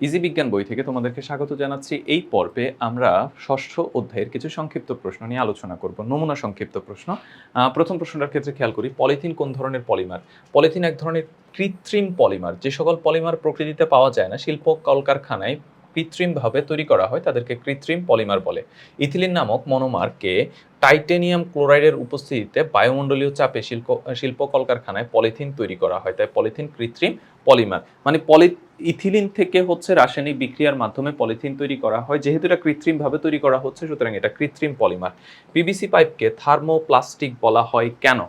Easy বিজ্ঞান বই থেকে তোমাদেরকে স্বাগত জানাচ্ছি। এই পর্বে আমরা ষষ্ঠ অধ্যায়ের কিছু সংক্ষিপ্ত প্রশ্ন নিয়ে আলোচনা করব, নমুনা সংক্ষিপ্ত প্রশ্ন। প্রথম প্রশ্নটার ক্ষেত্রে খেয়াল করি, পলিথিন কোন ধরনের পলিমার? পলিথিন এক ধরনের কৃত্রিম পলিমার। যে সকল পলিমার প্রকৃতিতে পাওয়া যায় না, শিল্প কলকারখানায় কৃত্রিমভাবে তৈরি করা হয়, তাদেরকে কৃত্রিম পলিমার বলে। ইথিলিন নামক মনোমারকে টাইটেনিয়াম ক্লোরাইডের উপস্থিতিতে বায়ুমণ্ডলীয় চাপে শিল্প কলকারখানায় পলিথিন তৈরি করা হয়, তাই পলিথিন কৃত্রিম পলিমার। মানে ইথিলিন থেকে হচ্ছে রাসায়নিক বিক্রিয়ার মাধ্যমে পলিথিন তৈরি করা হয়, যেহেতু এটা কৃত্রিমভাবে তৈরি করা হচ্ছে, সুতরাং এটা কৃত্রিম পলিমার। পিভিসি পাইপকে থার্মোপ্লাস্টিক বলা হয় কেন?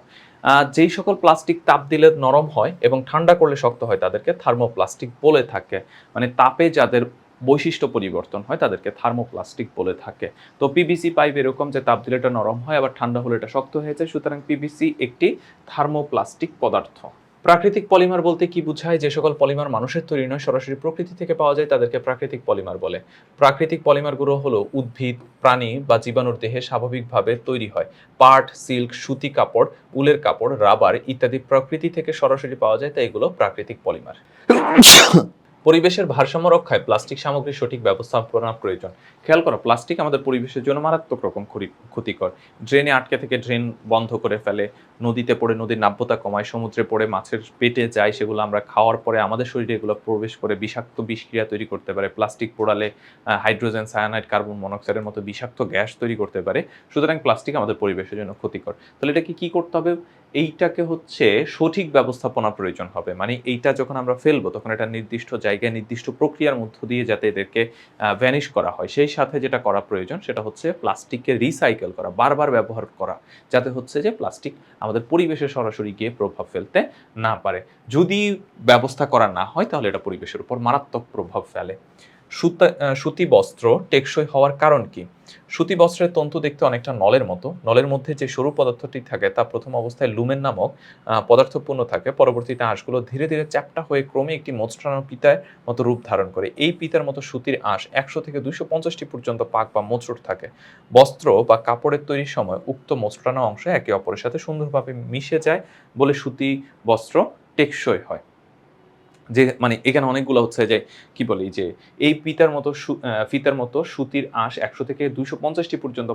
যেই সকল প্লাস্টিক তাপ দিলে নরম হয় এবং ঠান্ডা করলে শক্ত হয়, তাদেরকে থার্মোপ্লাস্টিক বলে থাকে। মানে তাপে যাদের বৈশিষ্ট্য পরিবর্তন হয়, তাদেরকে থার্মোপ্লাস্টিক বলে থাকে। তো পিভিসি পাইপ এরকম যে তাপ দিলে এটা নরম হয়, আবার ঠান্ডা হলে এটা শক্ত হয়ে যায়, সুতরাং পিভিসি একটি থার্মোপ্লাস্টিক পদার্থ। প্রাকৃতিক পলিমার বলতে কি বোঝায়? যে সকল পলিমার মানুষের তৈরি নয়, সরাসরি প্রকৃতি থেকে পাওয়া যায়, তাদেরকে প্রাকৃতিক পলিমার বলে। প্রাকৃতিক পলিমারগুলো হলো উদ্ভিদ, প্রাণী বা জীবাণুর দেহে স্বাভাবিকভাবে তৈরি হয়। পাট, সিল্ক, সুতি কাপড়, উলের কাপড়, রাবার ইত্যাদি প্রকৃতি থেকে সরাসরি পাওয়া যায়, তাই এগুলো প্রাকৃতিক পলিমার। পরিবেশের ভারসাম্য রক্ষায় প্লাস্টিক সামগ্রীর সঠিক ব্যবস্থাপনা প্রয়োজন। খেয়াল করো, প্লাস্টিক আমাদের পরিবেশের জন্য মারাত্মক রকম ক্ষতিকর। ড্রেনে আটকে থেকে ড্রেন বন্ধ করে ফেলে, নদীতে পড়ে নদীর নাব্যতা কমায়, সমুদ্রে পড়ে মাছের পেটে যায়, সেগুলো আমরা খাওয়ার পরে আমাদের শরীরে এগুলো প্রবেশ করে বিষাক্ত বিষক্রিয়া তৈরি করতে পারে। প্লাস্টিক পোড়ালে হাইড্রোজেন, সায়ানাইড, কার্বন মনোক্সাইডের মতো বিষাক্ত গ্যাস তৈরি করতে পারে। সুতরাং প্লাস্টিক আমাদের পরিবেশের জন্য ক্ষতিকর। তাহলে এটাকে কি করতে হবে? এইটাকে হচ্ছে সঠিক ব্যবস্থাপনা প্রয়োজন হবে। মানে এইটা যখন আমরা ফেলবো, তখন এটা নির্দিষ্ট জায়গায় নির্দিষ্ট প্রক্রিয়ার মধ্য দিয়ে যাতে এদেরকে ভ্যানিশ করা হয়, সেই সাথে যেটা করা প্রয়োজন সেটা হচ্ছে প্লাস্টিককে রিসাইকেল করা, বারবার ব্যবহার করা, যাতে হচ্ছে যে প্লাস্টিক আমাদের পরিবেশে সরাসরি গিয়ে প্রভাব ফেলতে না পারে। যদি ব্যবস্থা করা না হয়, তাহলে এটা পরিবেশের উপর মারাত্মক প্রভাব ফেলে। সুতি বস্ত্র টেকসই হওয়ার কারণ কি? সুতি বস্ত্রের তন্তু দেখতে অনেকটা নলের মতো। নলের মধ্যে যে সরু পদার্থটি থাকে, তা প্রথম অবস্থায় লুমেন নামক পদার্থপূর্ণ থাকে। পরবর্তীতে আঁশগুলো ধীরে ধীরে চ্যাপ্টা হয়ে ক্রমে একটি মোচড়ানো পিতার মতো রূপ ধারণ করে। এই পিতার মতো সুতির আঁশ ১০০ থেকে ২৫০টি পর্যন্ত পাক বা মোচড় থাকে। বস্ত্র বা কাপড়ের তৈরির সময় উক্ত মোচড়ানো অংশ একে অপরের সাথে সুন্দরভাবে মিশে যায় বলে সুতি বস্ত্র টেকসই হয়। যে মানে এখানে অনেকগুলো হচ্ছে যে কি বলি যে এই ফিতার মতো সুতির আঁশ ১০০ থেকে ২৫০ টি পর্যন্ত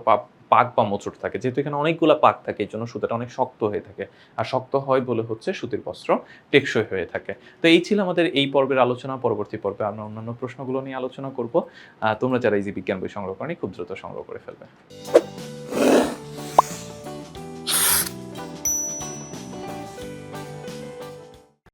পাক বা মোচড় থাকে। যেহেতু এখানে অনেকগুলা পাক থাকে, এজন্য সুতাটা অনেক শক্ত হয়ে থাকে। আর শক্ত হয় বলে হচ্ছে সুতির বস্ত্র টেকসই হয়ে থাকে। তো এই ছিল আমাদের এই পর্বের আলোচনা। পরবর্তী পর্বে আমরা অন্যান্য প্রশ্নগুলো নিয়ে আলোচনা করব। তোমরা যারা ইজি বিজ্ঞান বই সংগ্রহ করনি, খুব দ্রুত সংগ্রহ করে ফেলবে।